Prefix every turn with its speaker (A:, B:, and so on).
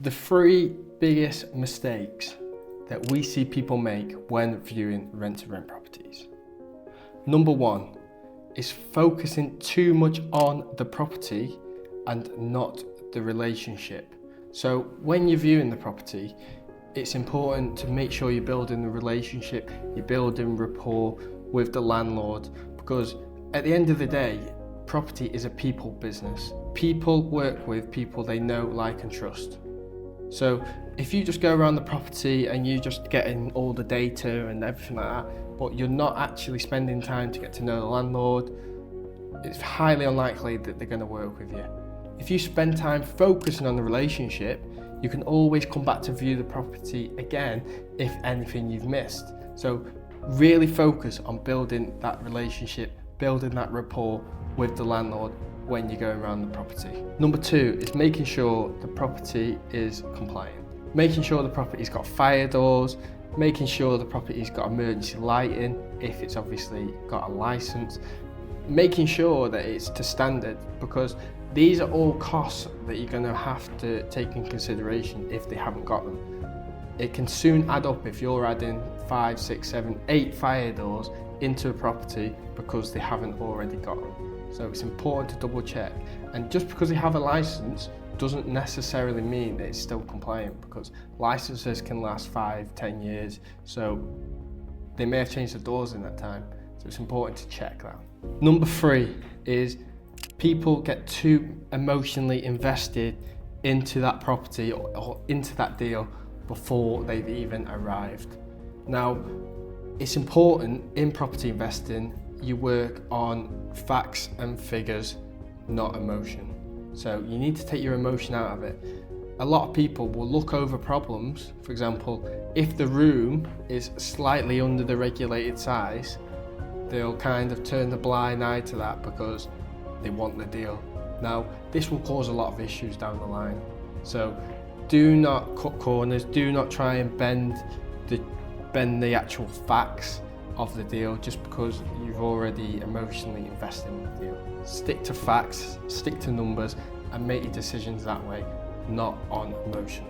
A: The three biggest mistakes that we see people make when viewing rent-to-rent properties. Number one is focusing too much on the property and not the relationship. So when you're viewing the property, it's important to make sure you're building the relationship, you're building rapport with the landlord, because at the end of the day, property is a people business. People work with people they know, like and trust. So if you just go around the property and you just getting all the data and everything like that, but you're not actually spending time to get to know the landlord, it's highly unlikely that they're going to work with you. If you spend time focusing on the relationship, you can always come back to view the property again if anything you've missed. So really focus on building that relationship, building that rapport with the landlord when you're going around the property. Number two is making sure the property is compliant. Making sure the property's got fire doors, making sure the property's got emergency lighting, if it's obviously got a license, making sure that it's to standard, because these are all costs that you're going to have to take in consideration if they haven't got them. It can soon add up if you're adding 5, 6, 7, 8 fire doors into a property because they haven't already got them. So it's important to double check. And just because they have a license doesn't necessarily mean that it's still compliant, because licenses can last 5, 10 years. So they may have changed the doors in that time. So it's important to check that. Number three is people get too emotionally invested into that property or into that deal before they've even arrived. Now, it's important in property investing you work on facts and figures, not emotion. So you need to take your emotion out of it. A lot of people will look over problems. For example, if the room is slightly under the regulated size, they'll kind of turn the blind eye to that because they want the deal. Now, this will cause a lot of issues down the line. So do not cut corners, do not try and bend the actual facts of the deal just because you've already emotionally invested in the deal. Stick to facts, stick to numbers, and make your decisions that way, not on emotion.